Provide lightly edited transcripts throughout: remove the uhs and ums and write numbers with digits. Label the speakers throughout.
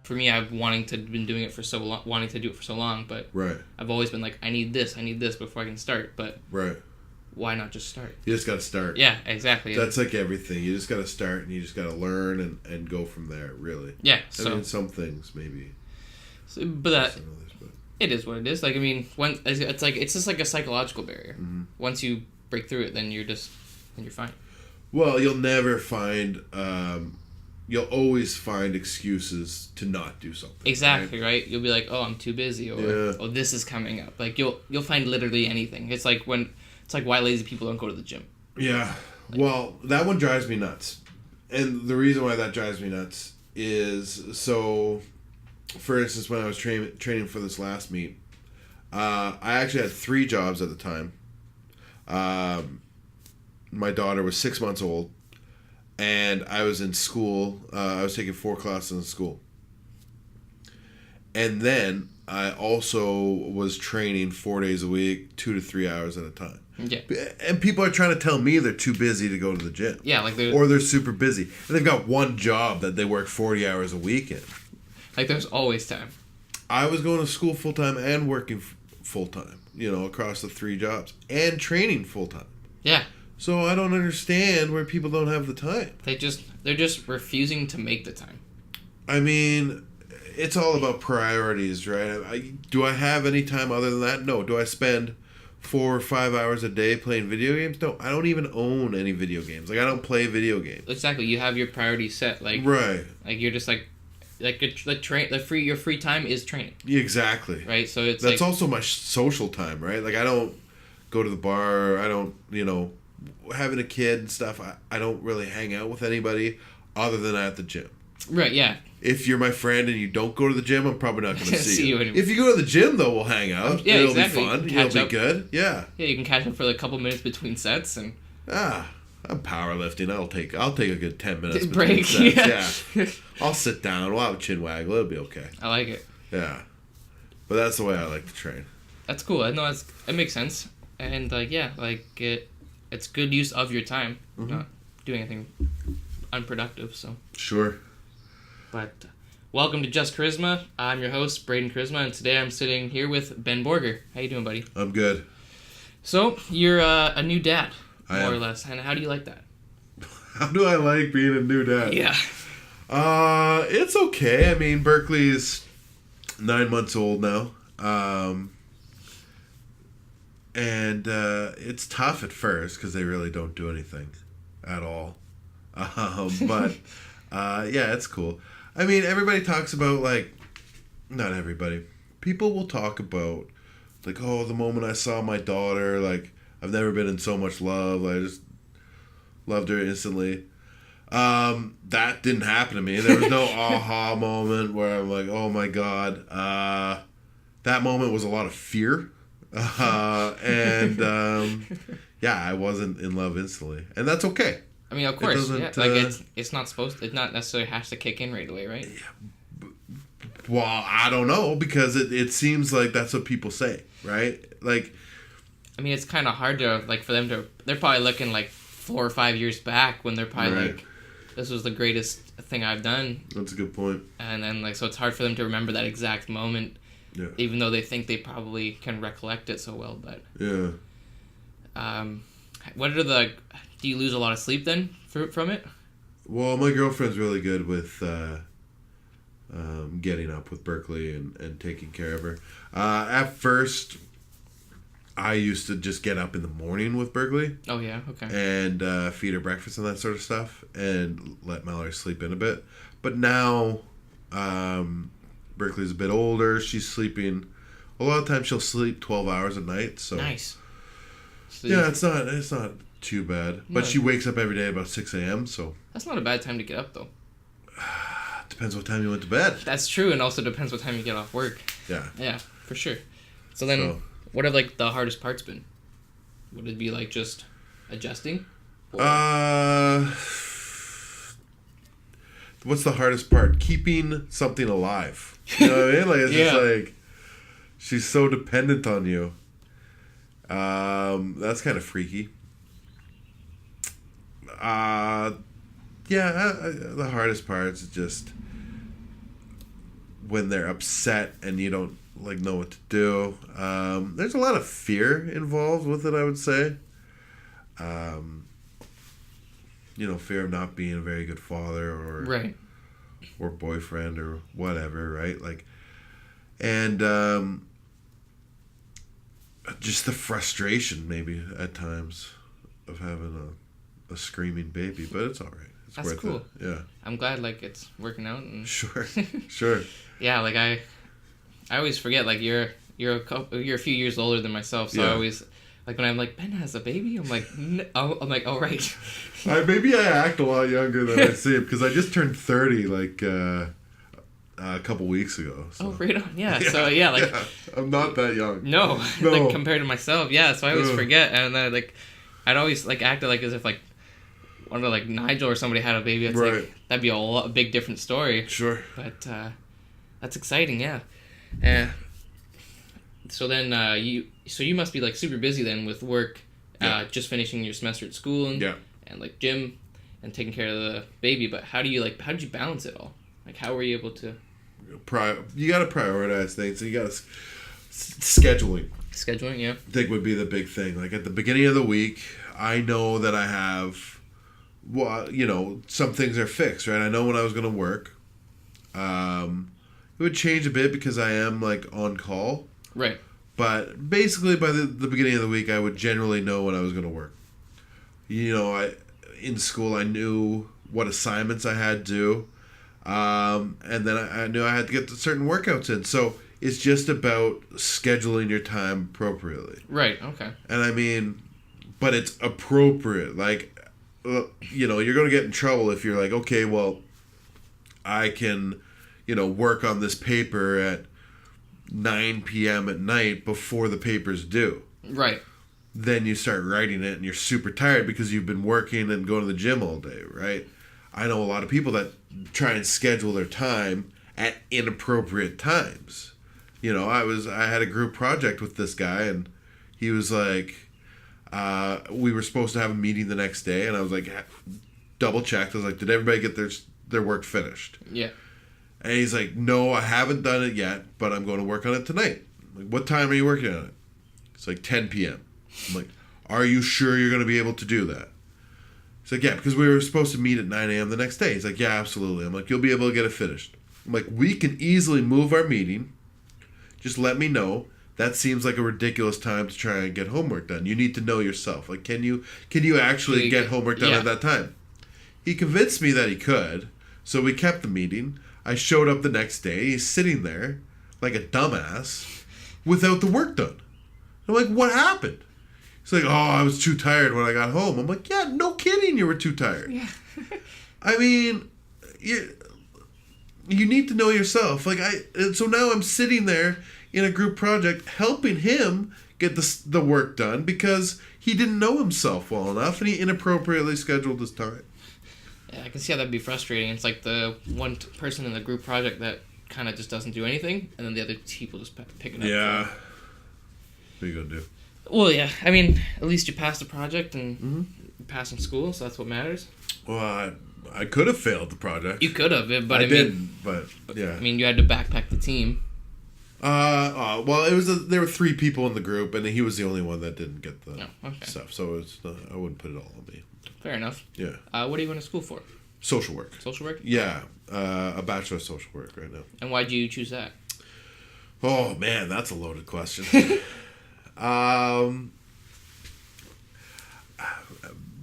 Speaker 1: for me, I've been doing it for so long, wanting to do it for so long, but
Speaker 2: right.
Speaker 1: I've always been like, I need this before I can start, but
Speaker 2: right.
Speaker 1: Why not just start?
Speaker 2: You just got to start.
Speaker 1: Yeah, exactly.
Speaker 2: That's like everything. You just got to start, and you just got to learn and go from there, really.
Speaker 1: Yeah.
Speaker 2: I mean, some things, maybe.
Speaker 1: So, but it is what it is. Like, I mean, it's just like a psychological barrier.
Speaker 2: Mm-hmm.
Speaker 1: Once you break through it, then you're fine.
Speaker 2: Well, you'll never find... you'll always find excuses to not do something.
Speaker 1: Exactly, right? You'll be like, oh, I'm too busy, or oh, this is coming up. Like, you'll find literally anything. It's like why lazy people don't go to the gym.
Speaker 2: Yeah. Well, that one drives me nuts. And the reason why that drives me nuts is, so, for instance, when I was training for this last meet, I actually had 3 jobs at the time. My daughter was 6 months old, and I was in school. I was taking 4 classes in school. And then I also was training 4 days a week, 2 to 3 hours at a time.
Speaker 1: Yeah.
Speaker 2: And people are trying to tell me they're too busy to go to the gym.
Speaker 1: Yeah,
Speaker 2: or they're super busy. And they've got one job that they work 40 hours a week in.
Speaker 1: Like, there's always time.
Speaker 2: I was going to school full-time and working full-time, across the 3 jobs. And training full-time.
Speaker 1: Yeah.
Speaker 2: So I don't understand where people don't have the time.
Speaker 1: They're just refusing to make the time.
Speaker 2: I mean, it's all about priorities, right? Do I have any time other than that? No. Do I spend 4 or 5 hours a day playing video games? No, I don't even own any video games. Like, I don't play video games.
Speaker 1: Exactly. You have your priorities set. Like,
Speaker 2: right.
Speaker 1: Like, you're just like your free time is training.
Speaker 2: Exactly.
Speaker 1: Right. So
Speaker 2: that's also my social time, right? Like, I don't go to the bar. I don't, having a kid and stuff. I don't really hang out with anybody other than at the gym.
Speaker 1: Right. Yeah.
Speaker 2: If you're my friend and you don't go to the gym, I'm probably not going to see you.
Speaker 1: Anymore.
Speaker 2: If you go to the gym, though, we'll hang out.
Speaker 1: Yeah,
Speaker 2: It'll
Speaker 1: exactly.
Speaker 2: be fun. It'll be good. Yeah.
Speaker 1: Yeah, you can catch up for like a couple minutes between sets and.
Speaker 2: I'm powerlifting. I'll take a good 10 minutes
Speaker 1: break.
Speaker 2: Sets. Yeah. I'll sit down. We'll have a chin waggle. It'll be okay.
Speaker 1: I like it.
Speaker 2: Yeah. But that's the way I like to train.
Speaker 1: That's cool. I know it makes sense, and it's good use of your time.
Speaker 2: Mm-hmm.
Speaker 1: Not doing anything unproductive. So.
Speaker 2: Sure.
Speaker 1: But welcome to Just Koryzma. I'm your host, Braden Koryzma, and today I'm sitting here with Ben Borger. How you doing, buddy?
Speaker 2: I'm good.
Speaker 1: So, you're a new dad,
Speaker 2: more
Speaker 1: or less. And how do you like that?
Speaker 2: How do I like being a new dad?
Speaker 1: Yeah.
Speaker 2: It's okay. I mean, Berkeley's 9 months old now. And it's tough at first because they really don't do anything at all. But, yeah, it's cool. I mean, everybody talks about, like, not everybody. People will talk about, like, oh, the moment I saw my daughter, like, I've never been in so much love. I just loved her instantly. That didn't happen to me. There was no aha moment where I'm like, oh, my God. That moment was a lot of fear. And, yeah, I wasn't in love instantly. And that's okay.
Speaker 1: I mean, of course, yeah. Like, it's not necessarily has to kick in right away, right?
Speaker 2: Yeah. Well, I don't know, because it seems like that's what people say, right? Like,
Speaker 1: I mean, it's kind of hard to, like, for them to, they're probably looking, like, 4 or 5 years back when they're probably, like, this was the greatest thing I've done.
Speaker 2: That's a good point.
Speaker 1: And then, like, so it's hard for them to remember that exact moment,
Speaker 2: yeah.
Speaker 1: Even though they think they probably can recollect it so well, but...
Speaker 2: Yeah.
Speaker 1: Do you lose a lot of sleep then from it?
Speaker 2: Well, my girlfriend's really good with getting up with Berkeley and taking care of her. At first, I used to just get up in the morning with Berkeley.
Speaker 1: Oh, yeah? Okay.
Speaker 2: And feed her breakfast and that sort of stuff and let Mallory sleep in a bit. But now, Berkeley's a bit older. She's sleeping... A lot of times she'll sleep 12 hours a night. So
Speaker 1: nice. So
Speaker 2: yeah, it's not too bad. But she wakes up every day about 6 a.m., so...
Speaker 1: That's not a bad time to get up, though.
Speaker 2: Depends what time you went to bed.
Speaker 1: That's true, and also depends what time you get off work.
Speaker 2: Yeah.
Speaker 1: Yeah, for sure. So then, what have, like, the hardest parts been? Would it be, like, just adjusting?
Speaker 2: What's the hardest part? Keeping something alive. You know what I mean? Like, it's just like... She's so dependent on you. That's kind of freaky. The hardest part is just when they're upset and you don't like know what to do. There's a lot of fear involved with it, I would say. Fear of not being a very good father or boyfriend or whatever, right? Like, and just the frustration maybe at times of having a screaming baby, but it's all right. It's
Speaker 1: That's
Speaker 2: worth
Speaker 1: cool.
Speaker 2: it. Yeah.
Speaker 1: I'm glad like it's working out. And
Speaker 2: Sure.
Speaker 1: Yeah, like I always forget like you're a few years older than myself, so I always like when I'm like Ben has a baby, I'm like oh right.
Speaker 2: Maybe I act a lot younger than I seem because I just turned 30 like a couple weeks ago. So.
Speaker 1: Oh, right on. Yeah. So like
Speaker 2: I'm not that young.
Speaker 1: No. Like compared to myself, yeah. So I always forget, and then like I'd always like acted like as if like one of like Nigel or somebody had a baby. It's like that'd be a big different story.
Speaker 2: Sure.
Speaker 1: But that's exciting, yeah. So then you must be like super busy then with work, just finishing your semester at school and like gym and taking care of the baby. But how did you balance it all? Like how were you able to?
Speaker 2: You got to prioritize things. So you got to scheduling.
Speaker 1: Scheduling, yeah.
Speaker 2: I think would be the big thing. Like at the beginning of the week, I know that I have, some things are fixed, right? I know when I was going to work. It would change a bit because I am like on call.
Speaker 1: Right.
Speaker 2: But basically by the beginning of the week, I would generally know when I was going to work. In school, I knew what assignments I had to do. And then I knew I had to get certain workouts in. So it's just about scheduling your time appropriately.
Speaker 1: Right, okay.
Speaker 2: And but it's appropriate. Like, you're going to get in trouble if you're like, okay, well, I can, work on this paper at 9 p.m. at night before the paper's due.
Speaker 1: Right.
Speaker 2: Then you start writing it and you're super tired because you've been working and going to the gym all day, right? I know a lot of people that try and schedule their time at inappropriate times. I had a group project with this guy and he was like, we were supposed to have a meeting the next day and I was like, double checked. I was like, did everybody get their work finished?
Speaker 1: Yeah.
Speaker 2: And he's like, no, I haven't done it yet, but I'm going to work on it tonight. I'm like, what time are you working on it? It's like 10 p.m. I'm like, are you sure you're going to be able to do that? He's like, yeah, because we were supposed to meet at 9 a.m. the next day. He's like, yeah, absolutely. I'm like, you'll be able to get it finished. I'm like, we can easily move our meeting. Just let me know. That seems like a ridiculous time to try and get homework done. You need to know yourself. Like, can you actually get homework done at that time? He convinced me that he could, so we kept the meeting. I showed up the next day. He's sitting there like a dumbass without the work done. I'm like, what happened? He's like, oh, I was too tired when I got home. I'm like, yeah, no kidding, you were too tired.
Speaker 1: Yeah.
Speaker 2: You need to know yourself. So now I'm sitting there in a group project helping him get the work done because he didn't know himself well enough and he inappropriately scheduled his time.
Speaker 1: Yeah, I can see how that'd be frustrating. It's like the one person in the group project that kind of just doesn't do anything, and then the other people just pick it up.
Speaker 2: Yeah. What are you going to do?
Speaker 1: Well, yeah. At least you passed the project and you passed in school, so that's what matters.
Speaker 2: Well, I could have failed the project.
Speaker 1: You could have, but I
Speaker 2: didn't, but yeah.
Speaker 1: You had to backpack the team.
Speaker 2: Well, there were 3 people in the group, and he was the only one that didn't get the stuff, so I wouldn't put it all on me.
Speaker 1: Fair enough.
Speaker 2: Yeah.
Speaker 1: What are you going to school for?
Speaker 2: Social work.
Speaker 1: Social work?
Speaker 2: Yeah. A bachelor of social work right now.
Speaker 1: And why'd you choose that?
Speaker 2: Oh, man, that's a loaded question.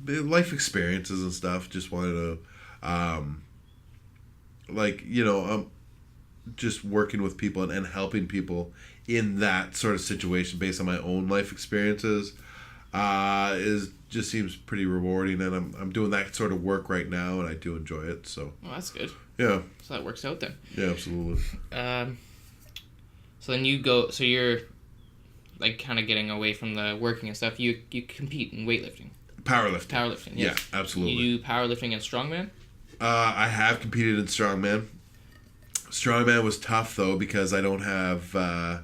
Speaker 2: Life experiences and stuff. Just wanted to, just working with people and helping people in that sort of situation based on my own life experiences just seems pretty rewarding, and I'm doing that sort of work right now, and I do enjoy it. So.
Speaker 1: Oh, that's good.
Speaker 2: Yeah.
Speaker 1: So that works out then.
Speaker 2: Yeah, absolutely.
Speaker 1: So then you're like kind of getting away from the working and stuff. You compete in weightlifting. Powerlifting.
Speaker 2: Yes. Yeah, absolutely.
Speaker 1: You do powerlifting and strongman?
Speaker 2: I have competed in strongman. Strongman was tough though because I don't have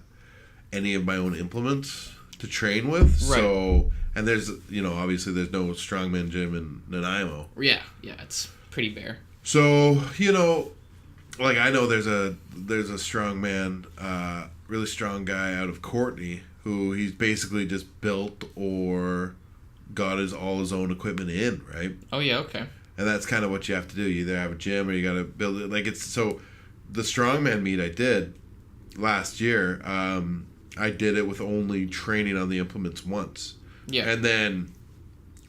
Speaker 2: any of my own implements to train with. Right. So, and there's obviously there's no strongman gym in Nanaimo.
Speaker 1: Yeah, it's pretty bare.
Speaker 2: So like I know there's a strongman, really strong guy out of Courtney who he's basically just built or got all his own equipment in, right?
Speaker 1: Oh yeah, okay.
Speaker 2: And that's kind of what you have to do. You either have a gym or you got to build it. Like it's so the strongman meet I did last year. I did it with only training on the implements once.
Speaker 1: Yeah.
Speaker 2: And then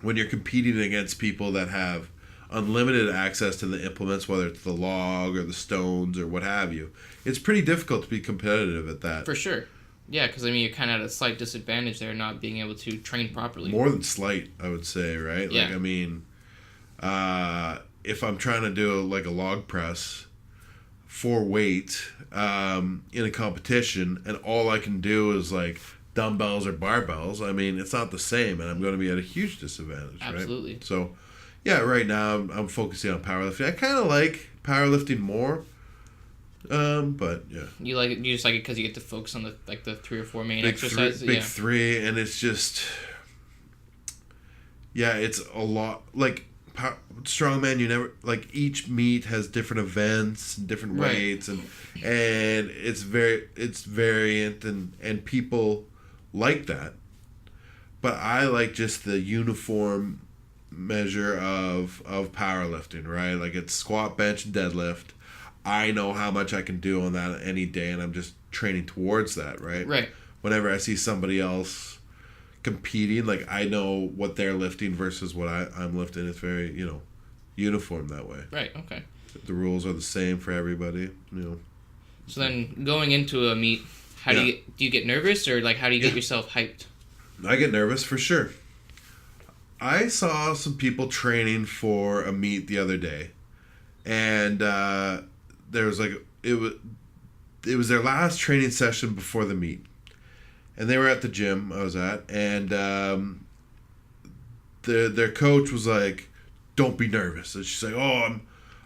Speaker 2: when you're competing against people that have unlimited access to the implements, whether it's the log or the stones or what have you, it's pretty difficult to be competitive at that.
Speaker 1: For sure. Yeah, because I mean, you're kind of at a slight disadvantage there, not being able to train properly.
Speaker 2: More than slight, I would say, right?
Speaker 1: Yeah.
Speaker 2: Like, I mean, if I'm trying to do like a log press for weight in a competition, and all I can do is like dumbbells or barbells, I mean, it's not the same, and I'm going to be at a huge disadvantage.
Speaker 1: Absolutely.
Speaker 2: Right? So, yeah, right now I'm focusing on powerlifting. I kind of like powerlifting more, but yeah.
Speaker 1: You like it? You just like it because you get to focus on the 3 or 4 main
Speaker 2: Big
Speaker 1: exercises.
Speaker 2: Big three, and it's just, yeah, it's a lot like. Strongman, you never like each meet has different events and different weights and it's variant and people like that, but I like just the uniform measure of powerlifting, right? Like it's squat, bench, and deadlift. I know how much I can do on that any day, and I'm just training towards that, right? Whenever I see somebody else competing, like I know what they're lifting versus what I'm lifting. It's very, uniform that way.
Speaker 1: Right, okay.
Speaker 2: The rules are the same for everybody,
Speaker 1: So then going into a meet, how do you get nervous, or like how do you get yourself hyped?
Speaker 2: I get nervous for sure. I saw some people training for a meet the other day, and there was like it was their last training session before the meet. And they were at the gym I was at, and their coach was like, "Don't be nervous." And she's like, "Oh,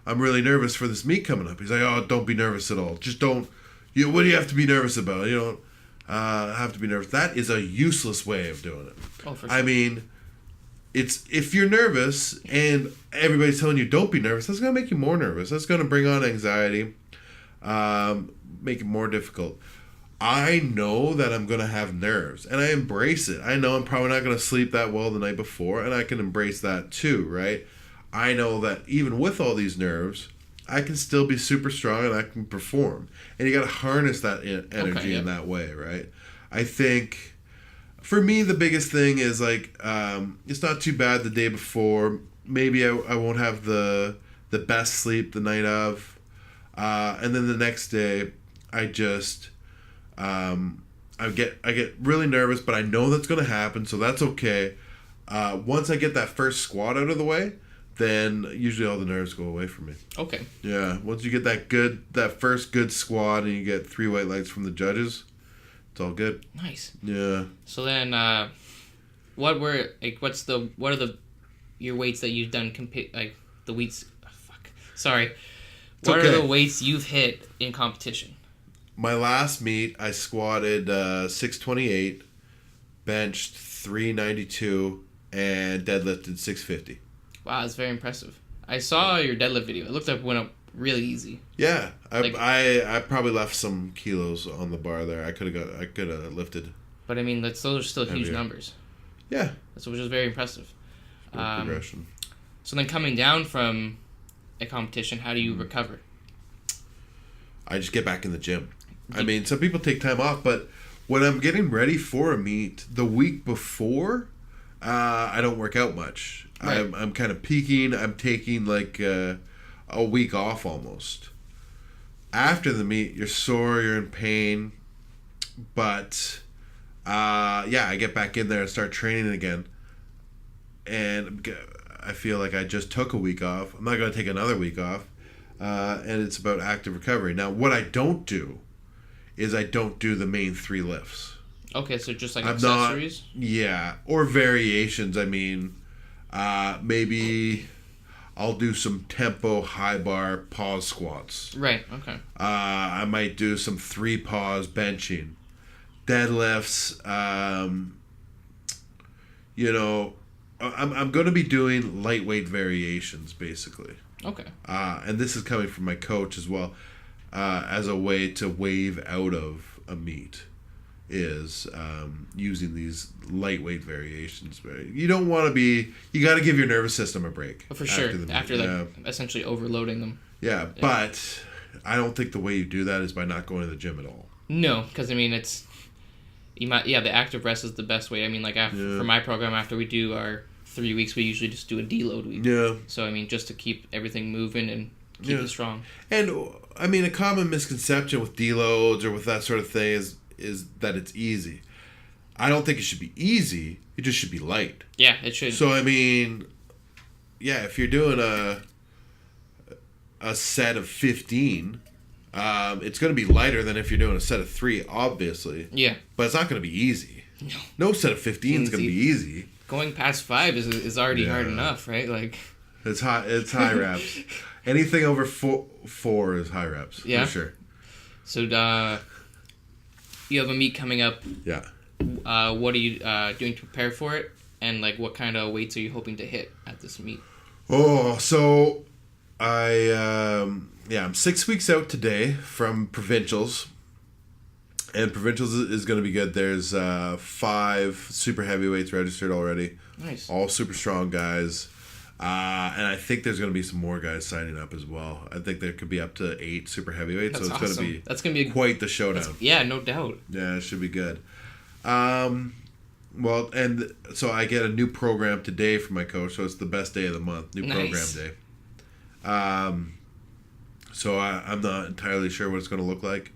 Speaker 2: I'm really nervous for this meet coming up." He's like, "Oh, don't be nervous at all. Just don't. What do you have to be nervous about? You don't have to be nervous." That is a useless way of doing it.
Speaker 1: Oh, for sure.
Speaker 2: I mean, it's if you're nervous and everybody's telling you don't be nervous, that's gonna make you more nervous. That's gonna bring on anxiety, make it more difficult. I know that I'm going to have nerves, and I embrace it. I know I'm probably not going to sleep that well the night before, and I can embrace that too, right? I know that even with all these nerves, I can still be super strong and I can perform. And you got to harness that energy in that way, right? I think, for me, the biggest thing is like, it's not too bad the day before. Maybe I won't have the best sleep the night of. And then the next day, I just... I get really nervous, but I know that's going to happen, so that's okay. Once I get that first squat out of the way, then usually all the nerves go away from me.
Speaker 1: Okay.
Speaker 2: Yeah, once you get that first good squat and you get 3 white lights from the judges, it's all good.
Speaker 1: Nice.
Speaker 2: Yeah.
Speaker 1: So then, what are your weights that you've done the weights? Oh, fuck. Sorry. What are the weights you've hit in competition?
Speaker 2: My last meet, I squatted 628, benched 392, and deadlifted 650.
Speaker 1: Wow, that's very impressive. I saw your deadlift video. It looked like it went up really easy.
Speaker 2: Yeah, I probably left some kilos on the bar there. I could have lifted.
Speaker 1: But I mean, those are still huge
Speaker 2: heavier
Speaker 1: numbers.
Speaker 2: Yeah,
Speaker 1: which is very impressive.
Speaker 2: Progression.
Speaker 1: So then, coming down from a competition, how do you recover?
Speaker 2: I just get back in the gym. I mean, some people take time off, but when I'm getting ready for a meet, the week before, I don't work out much. Right. I'm kind of peaking. I'm taking like a week off almost. After the meet, you're sore, you're in pain, but I get back in there and start training again. And I feel like I just took a week off. I'm not going to take another week off. And it's about active recovery. Now, what I don't do is I don't do the main 3 lifts.
Speaker 1: Okay, so just like accessories?
Speaker 2: Or variations. I mean, maybe I'll do some tempo high bar pause squats.
Speaker 1: Right, okay.
Speaker 2: I might do some 3 pause benching. Deadlifts, I'm going to be doing lightweight variations, basically.
Speaker 1: Okay.
Speaker 2: And this is coming from my coach as well, as a way to wave out of a meet is using these lightweight variations. You don't want to be... You got to give your nervous system a break.
Speaker 1: For sure. After essentially overloading them.
Speaker 2: Yeah, but I don't think the way you do that is by not going to the gym at all.
Speaker 1: No, because, I mean, it's... the active rest is the best way. I mean, like, for my program, after we do our 3 weeks, we usually just do a deload week. Yeah. So, I mean, just to keep everything moving and keep it strong.
Speaker 2: And, I mean, a common misconception with deloads or with that sort of thing is that it's easy. I don't think it should be easy. It just should be light.
Speaker 1: Yeah, it should.
Speaker 2: So, I mean, if you're doing a set of 15, it's going to be lighter than if you're doing a set of 3, obviously.
Speaker 1: Yeah.
Speaker 2: But it's not going to be easy. No set of 15 is going to be easy.
Speaker 1: Going past 5 is already hard enough, right? Like,
Speaker 2: it's high reps. Anything over 4 is high reps. For sure.
Speaker 1: So, you have a meet coming up.
Speaker 2: Yeah.
Speaker 1: What are you doing to prepare for it? And, like, what kind of weights are you hoping to hit at this meet?
Speaker 2: Oh, so I'm 6 weeks out today from provincials. And provincials is going to be good. There's 5 super heavyweights registered already.
Speaker 1: Nice.
Speaker 2: All super strong guys. And I think there's going to be some more guys signing up as well. I think there could be up to 8 super heavyweights.
Speaker 1: That's
Speaker 2: so it's
Speaker 1: awesome.
Speaker 2: That's going to be quite the showdown.
Speaker 1: Yeah, no doubt.
Speaker 2: Yeah, it should be good. Well, and so I get a new program today from my coach. So it's the best day of the month. New program day. So I'm not entirely sure what it's going to look like.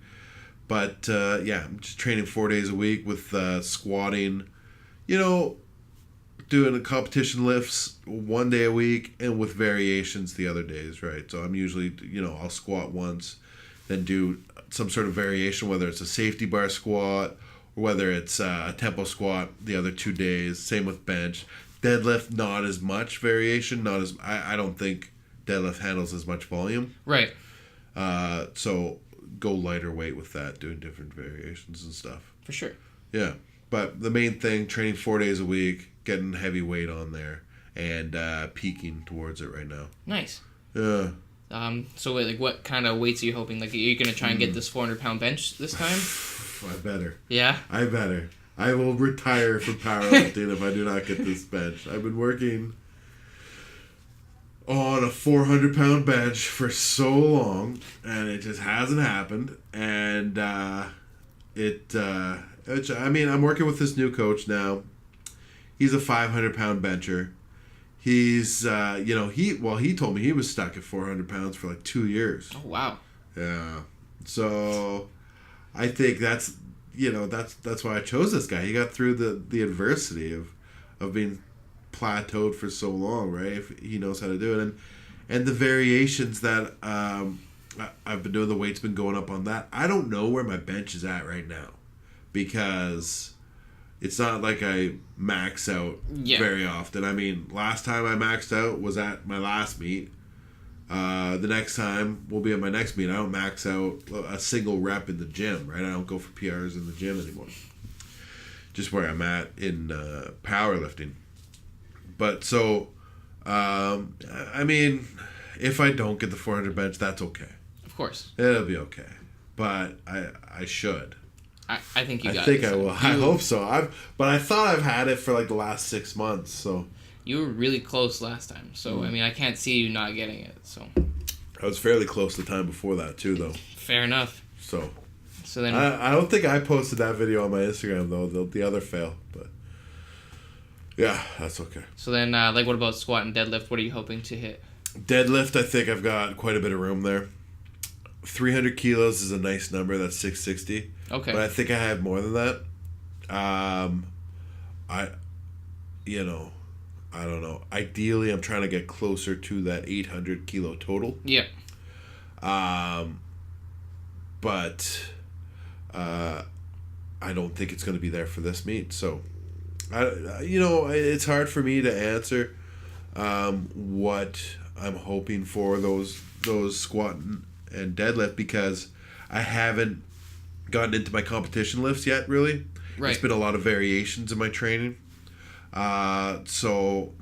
Speaker 2: But, I'm just training 4 days a week with squatting, doing the competition lifts 1 day a week and with variations the other days, right? So I'm usually, I'll squat once, then do some sort of variation, whether it's a safety bar squat or whether it's a tempo squat the other 2 days. Same with bench. Deadlift, not as much variation. I don't think deadlift handles as much volume.
Speaker 1: Right.
Speaker 2: So go lighter weight with that, doing different variations and stuff.
Speaker 1: For sure.
Speaker 2: Yeah. But the main thing, training 4 days a week, getting heavy weight on there, and peaking towards it right now.
Speaker 1: Nice.
Speaker 2: Yeah.
Speaker 1: So, like, what kind of weights are you hoping? Like, are you going to try and get this 400-pound bench this time?
Speaker 2: I better.
Speaker 1: Yeah?
Speaker 2: I better. I will retire from powerlifting if I do not get this bench. I've been working on a 400-pound bench for so long, and it just hasn't happened. And I'm working with this new coach now. He's a 500-pound bencher. He's, he told me he was stuck at 400 pounds for like 2 years.
Speaker 1: Oh, wow.
Speaker 2: Yeah. So I think that's why I chose this guy. He got through the adversity of being plateaued for so long, right? If he knows how to do it. And the variations that I've been doing, the weight's been going up on that. I don't know where my bench is at right now because it's not like I max out very often. I mean, last time I maxed out was at my last meet. The next time will be at my next meet. I don't max out a single rep in the gym, right? I don't go for PRs in the gym anymore. Just where I'm at in powerlifting. But so, if I don't get the 400 bench, that's okay.
Speaker 1: Of course.
Speaker 2: It'll be okay. But I should.
Speaker 1: I think you got it.
Speaker 2: I think I will. I hope so. But I thought I've had it for like the last 6 months, so.
Speaker 1: You were really close last time, so, I can't see you not getting it, so.
Speaker 2: I was fairly close the time before that, too, though.
Speaker 1: Fair enough.
Speaker 2: So
Speaker 1: then.
Speaker 2: I don't think I posted that video on my Instagram, though, the other fail, but. Yeah, that's okay.
Speaker 1: So then, what about squat and deadlift? What are you hoping to hit?
Speaker 2: Deadlift, I think I've got quite a bit of room there. 300 kilos is a nice number. That's 660.
Speaker 1: Okay.
Speaker 2: But I think I have more than that. I don't know. Ideally, I'm trying to get closer to that 800 kilo total.
Speaker 1: Yeah.
Speaker 2: But I don't think it's going to be there for this meet. So, it's hard for me to answer what I'm hoping for those squat and deadlift because I haven't gotten into my competition lifts yet, really.
Speaker 1: Right.
Speaker 2: It's been a lot of variations in my training. So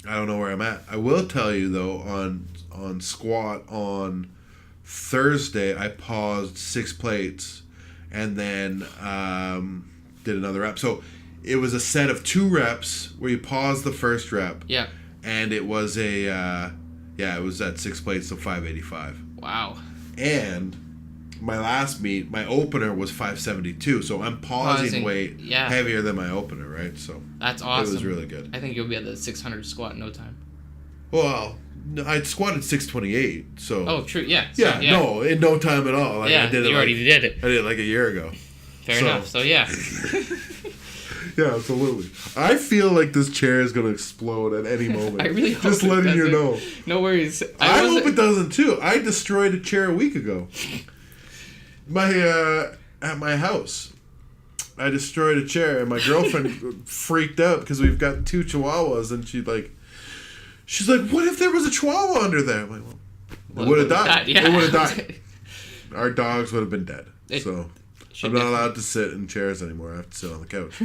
Speaker 2: I don't know where I'm at. I will tell you though, on squat on Thursday, I paused 6 plates and then did another rep. So it was a set of 2 reps where you pause the first rep.
Speaker 1: Yeah.
Speaker 2: And it was it was at 6 plates, so 585.
Speaker 1: Wow.
Speaker 2: And my last meet, my opener was 572. So I'm pausing weight heavier than my opener, right? So
Speaker 1: that's awesome.
Speaker 2: It was really good.
Speaker 1: I think you'll be at the 600 squat in no time.
Speaker 2: Well, I squatted 628, so...
Speaker 1: Oh, true, yeah.
Speaker 2: So, yeah, no, in no time at all.
Speaker 1: Like, yeah, I did you already did it.
Speaker 2: I did it like a year ago.
Speaker 1: Fair enough, so yeah.
Speaker 2: Yeah, absolutely. I feel like this chair is going to explode at any moment.
Speaker 1: I really hope
Speaker 2: Just letting you know.
Speaker 1: No worries.
Speaker 2: I hope it doesn't, too. I destroyed a chair a week ago. At my house. I destroyed a chair, and my girlfriend freaked out because we've got 2 chihuahuas, and she's like, what if there was a chihuahua under there? I'm like, well, it would have died. Yeah. It would have died. Our dogs would have been dead. So I'm not allowed to sit in chairs anymore. I have to sit on the couch.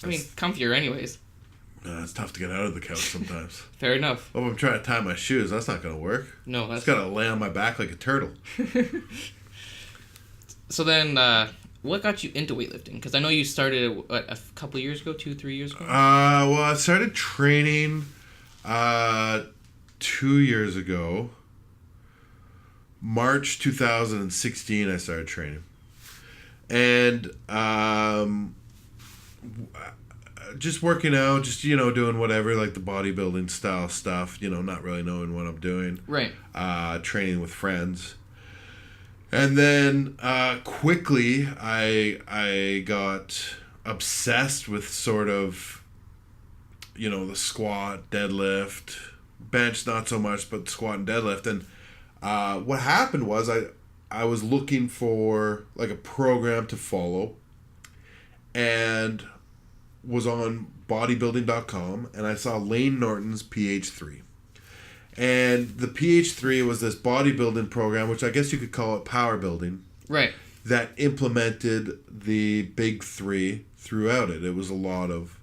Speaker 1: I mean, comfier anyways.
Speaker 2: It's tough to get out of the couch sometimes.
Speaker 1: Fair enough.
Speaker 2: Oh, I'm trying to tie my shoes. That's not going to work.
Speaker 1: No, that's...
Speaker 2: It's got to lay on my back like a turtle.
Speaker 1: So then, what got you into weightlifting? Because I know you started a couple years ago, 2-3 years ago?
Speaker 2: Well, I started training 2 years ago. March 2016, I started training. And just working out, just, doing whatever, like the bodybuilding style stuff, not really knowing what I'm doing.
Speaker 1: Right.
Speaker 2: Training with friends. And then quickly, I got obsessed with sort of, the squat, deadlift, bench not so much, but squat and deadlift. And what happened was I was looking for like a program to follow, and was on bodybuilding.com, and I saw Lane Norton's PH3. And the PH3 was this bodybuilding program, which I guess you could call it power building.
Speaker 1: Right.
Speaker 2: That implemented the big 3 throughout it. It was a lot of,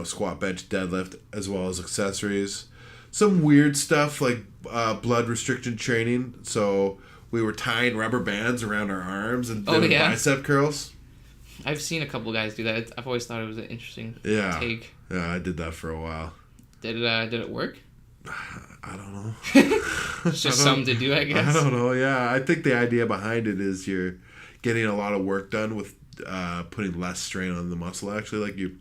Speaker 2: squat, bench, deadlift, as well as accessories. Some weird stuff like blood restriction training. So we were tying rubber bands around our arms and doing bicep curls.
Speaker 1: I've seen a couple guys do that. I've always thought it was an interesting take.
Speaker 2: Yeah, I did that for a while.
Speaker 1: Did it work?
Speaker 2: I don't know.
Speaker 1: It's just something to do, I guess.
Speaker 2: I don't know. Yeah, I think the idea behind it is you're getting a lot of work done with putting less strain on the muscle. Actually, like you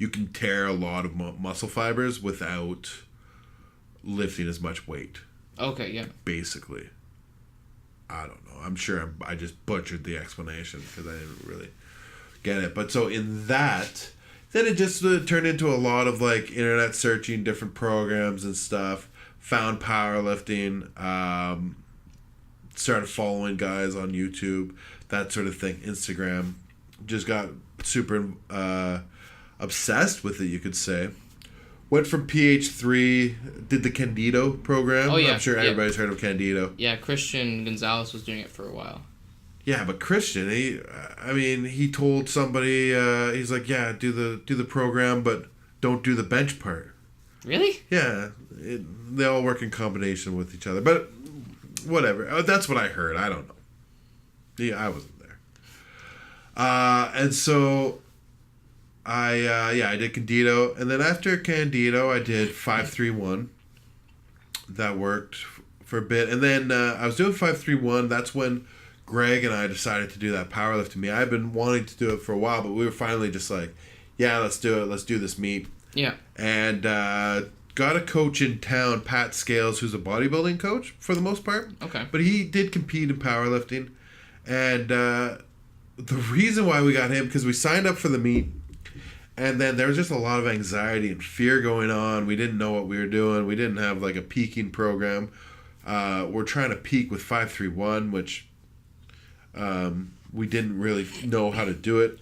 Speaker 2: can tear a lot of muscle fibers without lifting as much weight.
Speaker 1: Okay, yeah.
Speaker 2: Basically, I don't know. I'm sure I just butchered the explanation because I didn't really get it. But so in that, then it just turned into a lot of like internet searching different programs and stuff. Found powerlifting. Started following guys on YouTube, that sort of thing. Instagram. Just got super obsessed with it, you could say. Went from PH3, did the Candido program.
Speaker 1: Oh, yeah.
Speaker 2: I'm sure everybody's heard of Candido.
Speaker 1: Yeah, Christian Gonzalez was doing it for a while.
Speaker 2: Yeah, but Christian, he told somebody, he's like, yeah, do the program, but don't do the bench part.
Speaker 1: Really?
Speaker 2: Yeah, they all work in combination with each other, but whatever. That's what I heard. I don't know. Yeah, I wasn't there. And so I did Candido, and then after Candido, I did 531. That worked for a bit, and then I was doing 531. That's when Greg and I decided to do that powerlifting meet. I've been wanting to do it for a while, but we were finally just like, yeah, let's do it. Let's do this meet. Yeah. And got a coach in town, Pat Scales, who's a bodybuilding coach for the most part. Okay. But he did compete in powerlifting. And the reason why we got him, because we signed up for the meet, and then there was just a lot of anxiety and fear going on. We didn't know what we were doing. We didn't have like a peaking program. We're trying to peak with 531, which we didn't really know how to do it.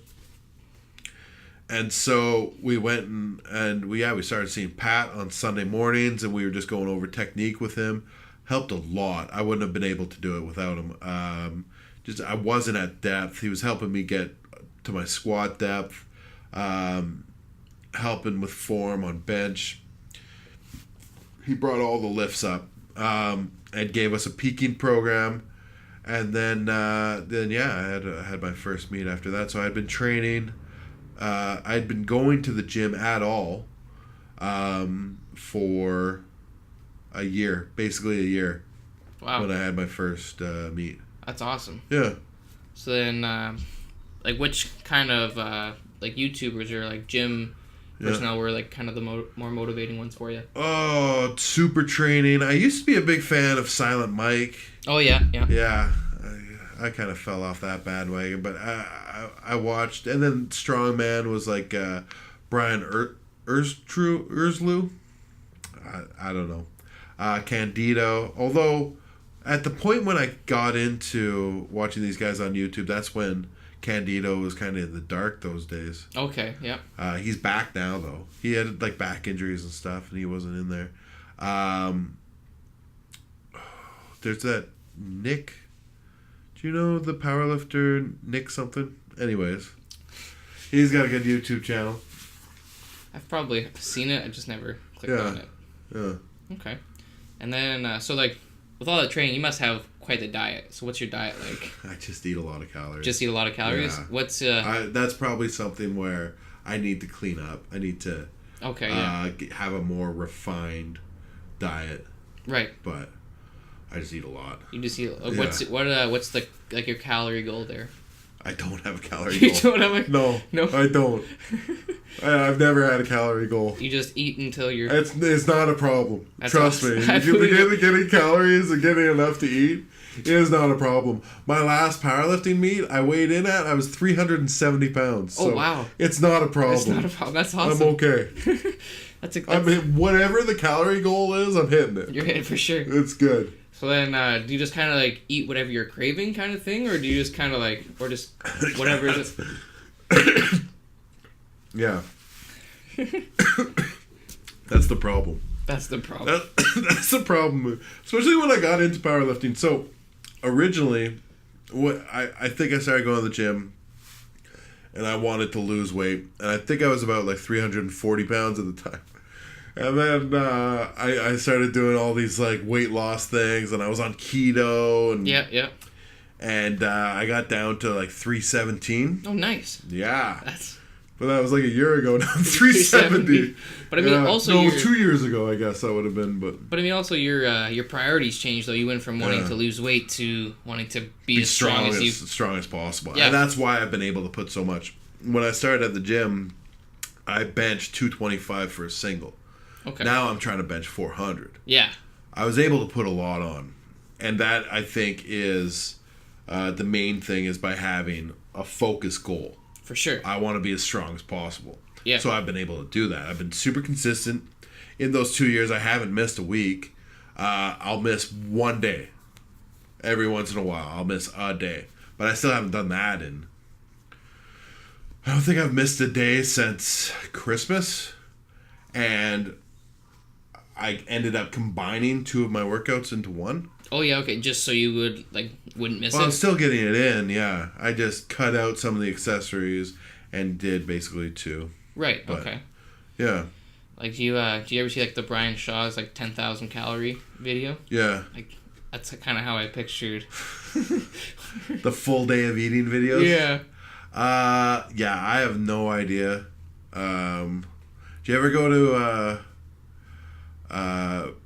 Speaker 2: And so we went and we started seeing Pat on Sunday mornings, and we were just going over technique with him. Helped a lot. I wouldn't have been able to do it without him. I wasn't at depth. He was helping me get to my squat depth. helping with form on bench. He brought all the lifts up and gave us a peaking program. And then I had my first meet after that. So I'd been training. I'd been going to the gym at all for a year, basically a year.
Speaker 1: Wow.
Speaker 2: When I had my first meet.
Speaker 1: That's awesome.
Speaker 2: Yeah.
Speaker 1: So then, which kind of YouTubers or gym personnel were kind of the more motivating ones for you?
Speaker 2: Oh, super training. I used to be a big fan of Silent Mike.
Speaker 1: Oh yeah.
Speaker 2: Yeah. I kind of fell off that bandwagon, but I watched, and then Strongman was Brian Erslew. I don't know. Candido. Although, at the point when I got into watching these guys on YouTube, that's when Candido was kind of in the dark those days.
Speaker 1: Okay, yeah.
Speaker 2: He's back now, though. He had back injuries and stuff, and he wasn't in there. There's that Nick. Do you know the powerlifter Nick something? Anyways, he's got a good YouTube channel.
Speaker 1: I've probably seen it. I just never clicked on it.
Speaker 2: Yeah.
Speaker 1: Okay. And then, with all that training, you must have quite the diet. So what's your diet like?
Speaker 2: I just eat a lot of calories.
Speaker 1: Just eat a lot of calories? Yeah. What's...
Speaker 2: that's probably something where I need to clean up. I need to have a more refined diet.
Speaker 1: Right.
Speaker 2: But I just eat a lot.
Speaker 1: You just eat... What's the your calorie goal there?
Speaker 2: I don't have a calorie goal.
Speaker 1: You don't have a...
Speaker 2: No, I don't. I've never had a calorie goal.
Speaker 1: You just eat until you're...
Speaker 2: It's not a problem. Trust me. If you're getting calories and getting enough to eat, it is not a problem. My last powerlifting meet, I weighed in at, I was 370 pounds. So
Speaker 1: wow.
Speaker 2: It's not a problem.
Speaker 1: It's not a problem. That's awesome.
Speaker 2: I'm okay. I mean, whatever the calorie goal is, I'm hitting it.
Speaker 1: You're hitting it for sure.
Speaker 2: It's good.
Speaker 1: So then, do you just kind of eat whatever you're craving kind of thing? Or do you just kind of or just whatever it is?
Speaker 2: Yeah. That's the problem.
Speaker 1: That's the problem.
Speaker 2: That's the problem. Especially when I got into powerlifting. So, originally, I think I started going to the gym and I wanted to lose weight. And I think I was about 340 pounds at the time. And then I started doing all these weight loss things, and I was on keto. And
Speaker 1: yeah.
Speaker 2: And I got down to 317.
Speaker 1: Oh, nice.
Speaker 2: Yeah. But that was a year ago now. 370.
Speaker 1: But I mean, also
Speaker 2: 2 years ago, I guess that would have been. But
Speaker 1: I mean, also your priorities changed though. You went from wanting to lose weight to wanting to be as strong
Speaker 2: as possible.
Speaker 1: Yeah.
Speaker 2: And that's why I've been able to put so much. When I started at the gym, I benched 225 for a single.
Speaker 1: Okay.
Speaker 2: Now I'm trying to bench 400.
Speaker 1: Yeah.
Speaker 2: I was able to put a lot on. And that, I think, is the main thing is by having a focused goal.
Speaker 1: For sure.
Speaker 2: I want to be as strong as possible.
Speaker 1: Yeah.
Speaker 2: So I've been able to do that. I've been super consistent. In those 2 years, I haven't missed a week. I'll miss one day. Every once in a while, I'll miss a day. But I still haven't done that in... I don't think I've missed a day since Christmas. And I ended up combining two of my workouts into one.
Speaker 1: Oh, yeah, okay. Just so you wouldn't miss it?
Speaker 2: I'm still getting it in, yeah. I just cut out some of the accessories and did basically two.
Speaker 1: Right, okay.
Speaker 2: Yeah.
Speaker 1: Do you ever see, the Brian Shaw's, 10,000 calorie video?
Speaker 2: Yeah.
Speaker 1: That's kind of how I pictured.
Speaker 2: The full day of eating videos?
Speaker 1: Yeah.
Speaker 2: Yeah, I have no idea. Do you ever go to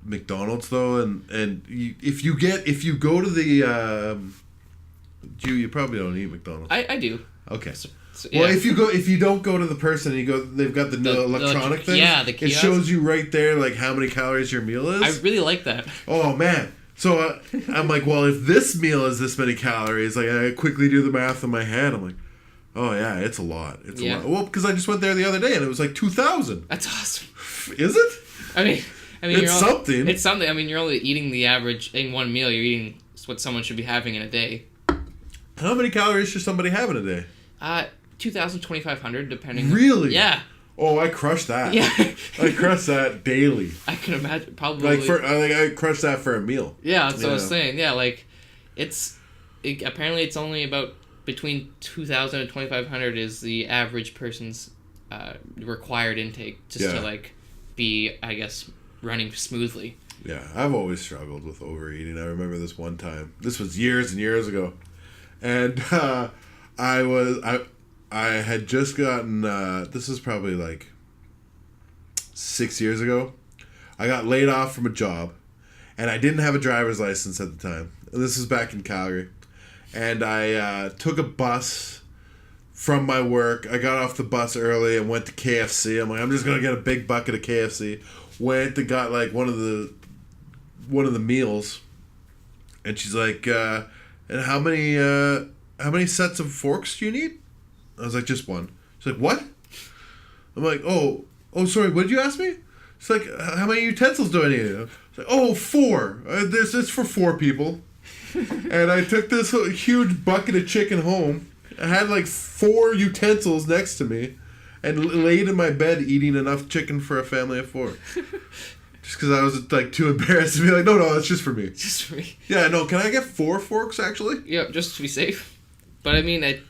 Speaker 2: McDonald's though, and if you go to the you probably don't eat McDonald's.
Speaker 1: I do.
Speaker 2: Okay.
Speaker 1: So, yeah.
Speaker 2: Well, if you don't go to the person, they've got the electronic thing.
Speaker 1: Yeah, the kiosk.
Speaker 2: It shows you right there how many calories your meal is.
Speaker 1: I really like that.
Speaker 2: Oh man. So I'm well, if this meal is this many calories, I quickly do the math in my head. I'm like, oh yeah, it's a lot. It's a lot. Well, because I just went there the other day and it was 2,000.
Speaker 1: That's awesome.
Speaker 2: Is it?
Speaker 1: I mean,
Speaker 2: it's something.
Speaker 1: It's something. I mean, you're only eating the average in one meal. You're eating what someone should be having in a day.
Speaker 2: How many calories should somebody have in a day?
Speaker 1: 2,000, 2,500, depending.
Speaker 2: Really?
Speaker 1: Yeah.
Speaker 2: Oh, I crush that.
Speaker 1: Yeah.
Speaker 2: I crush that daily.
Speaker 1: I can imagine. Probably.
Speaker 2: I crush that for a meal.
Speaker 1: Yeah, that's what I was saying. Yeah, apparently it's only about between 2,000 and 2,500 is the average person's required intake just to like be, I guess, running smoothly.
Speaker 2: Yeah, I've always struggled with overeating. I remember this one time. This was years and years ago, and I had just gotten. This is probably like 6 years ago. I got laid off from a job, and I didn't have a driver's license at the time. And this is back in Calgary, and I took a bus from my work. I got off the bus early and went to KFC. I'm like, I'm just gonna get a big bucket of KFC. Went and got like one of the meals, and she's like, and how many sets of forks do you need? I was like, just one. She's like, what? I'm like, oh, sorry, what did you ask me? She's like, how many utensils do I need? I was like, oh, 4. This is for 4 people. And I took this huge bucket of chicken home. I had like 4 utensils next to me, and laid in my bed eating enough chicken for a family of 4. Just because I was like too embarrassed to be like, no, that's just for me.
Speaker 1: Just for me.
Speaker 2: Yeah, no, can I get 4 forks actually?
Speaker 1: Yeah, just to be safe. But I mean,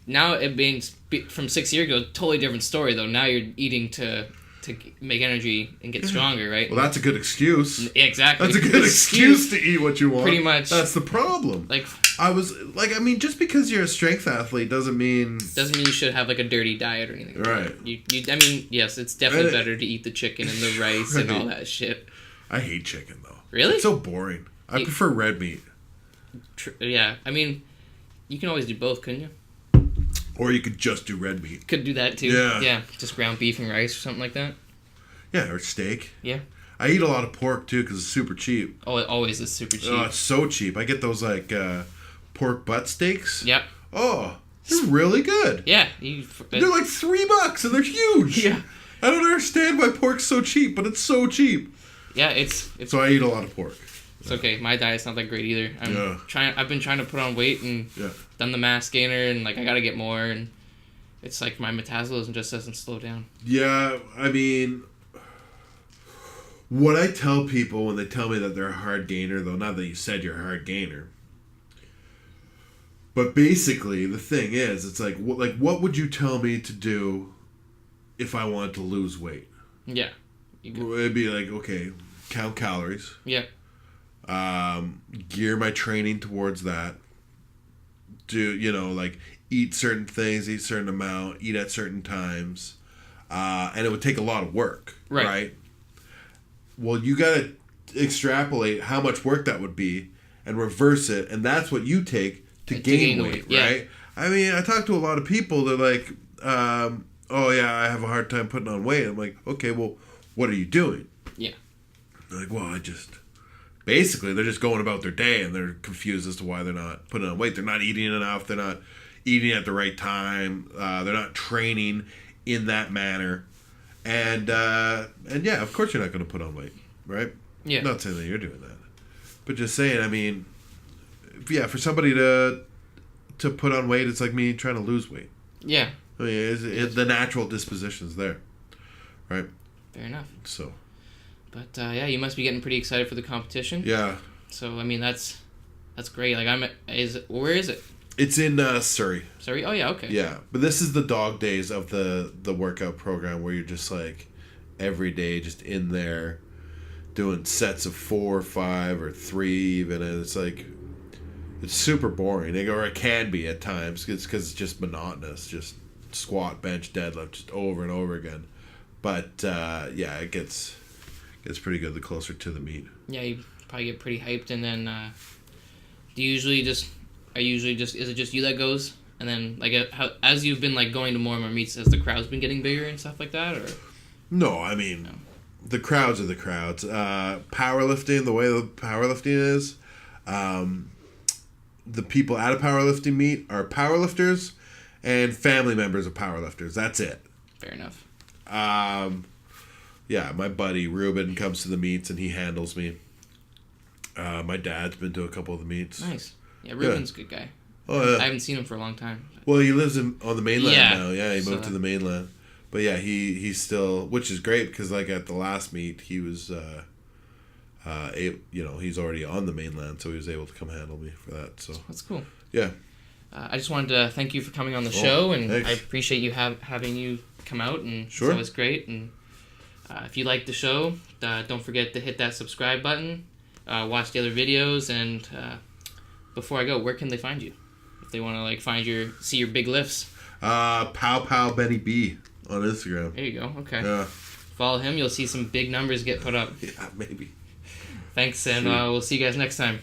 Speaker 1: now it being from 6 years ago, totally different story though. Now you're eating to make energy and get stronger, right?
Speaker 2: Well, that's a good excuse.
Speaker 1: Exactly.
Speaker 2: That's a good excuse to eat what you want.
Speaker 1: Pretty much.
Speaker 2: That's the problem.
Speaker 1: Like,
Speaker 2: I was like, I mean, just because you're a strength athlete doesn't mean
Speaker 1: you should have like a dirty diet or anything.
Speaker 2: Right.
Speaker 1: I mean, yes, it's definitely better to eat the chicken and the rice and all that shit.
Speaker 2: I hate chicken though.
Speaker 1: Really?
Speaker 2: It's so boring. I prefer red meat.
Speaker 1: Yeah, I mean, you can always do both, couldn't you?
Speaker 2: Or you could just do red meat.
Speaker 1: Could do that too.
Speaker 2: Yeah.
Speaker 1: Yeah, just ground beef and rice or something like that.
Speaker 2: Yeah, or steak.
Speaker 1: Yeah. I
Speaker 2: eat a lot of pork too because it's super cheap.
Speaker 1: Oh, it always is super cheap.
Speaker 2: Oh, it's so cheap. I get those like pork butt steaks.
Speaker 1: Yep.
Speaker 2: Oh, they're really good.
Speaker 1: Yeah.
Speaker 2: They're like $3 and they're huge.
Speaker 1: Yeah.
Speaker 2: I don't understand why pork's so cheap, but it's so cheap.
Speaker 1: Yeah, it's
Speaker 2: so I eat a lot of pork.
Speaker 1: It's okay. My diet's not that great either. I've been trying to put on weight and done the mass gainer, and like I gotta get more, and it's like my metabolism just doesn't slow down.
Speaker 2: Yeah, I mean, what I tell people when they tell me that they're a hard gainer, though, not that you said you're a hard gainer, but basically the thing is, it's like what would you tell me to do if I wanted to lose weight?
Speaker 1: Yeah.
Speaker 2: It'd be like, okay, count calories.
Speaker 1: Yeah.
Speaker 2: Gear my training towards that. Do, eat certain things, eat a certain amount, eat at certain times. And it would take a lot of work. Right? Well, you got to extrapolate how much work that would be and reverse it. And that's what you take to gain weight, right? I mean, I talk to a lot of people. They're like, oh, yeah, I have a hard time putting on weight. I'm like, okay, well, what are you doing?
Speaker 1: Yeah.
Speaker 2: They're like, well, basically, they're just going about their day and they're confused as to why they're not putting on weight. They're not eating enough. They're not eating at the right time. They're not training in that manner. And yeah, of course you're not going to put on weight, right?
Speaker 1: Yeah.
Speaker 2: I'm not saying that you're doing that. But just saying, I mean, yeah, for somebody to put on weight, it's like me trying to lose weight.
Speaker 1: Yeah.
Speaker 2: I mean, the natural disposition's there, right?
Speaker 1: Fair enough.
Speaker 2: So.
Speaker 1: But yeah, you must be getting pretty excited for the competition.
Speaker 2: Yeah.
Speaker 1: So I mean, that's great. Like where is it?
Speaker 2: It's in Surrey.
Speaker 1: Surrey? Oh yeah, okay.
Speaker 2: Yeah, but this is the dog days of the workout program where you're just like every day just in there doing sets of 4 or 5 or 3 even, and it's like it's super boring. Or it can be at times. It's because it's just monotonous, just squat, bench, deadlift, just over and over again. But yeah, it gets pretty good the closer to the meet.
Speaker 1: Yeah, you probably get pretty hyped, and then is it just you that goes? And then like as you've been like going to more and more meets, has the crowd's been getting bigger and stuff like that, or?
Speaker 2: No, I mean, the crowds are the crowds. Powerlifting, the way the powerlifting is, the people at a powerlifting meet are powerlifters and family members of powerlifters. That's it.
Speaker 1: Fair enough.
Speaker 2: Yeah, my buddy Ruben comes to the meets and he handles me. My dad's been to a couple of the meets.
Speaker 1: Nice. Yeah, Ruben's a good guy.
Speaker 2: Oh, yeah.
Speaker 1: I haven't seen him for a long time.
Speaker 2: Well, he lives on the mainland now. Yeah, he moved to the mainland. But yeah, he's still, which is great because like at the last meet, he was, he's already on the mainland, so he was able to come handle me for that. So
Speaker 1: that's cool.
Speaker 2: Yeah.
Speaker 1: I just wanted to thank you for coming on the show, and
Speaker 2: thanks.
Speaker 1: I appreciate you having you come out, and
Speaker 2: sure.
Speaker 1: It's always great. And if you like the show, don't forget to hit that subscribe button, watch the other videos, and before I go, where can they find you if they want to like see your big lifts?
Speaker 2: Pow Benny B on Instagram.
Speaker 1: There you go. Okay.
Speaker 2: Yeah.
Speaker 1: Follow him. You'll see some big numbers get put up.
Speaker 2: Yeah, maybe.
Speaker 1: Thanks, and we'll see you guys next time.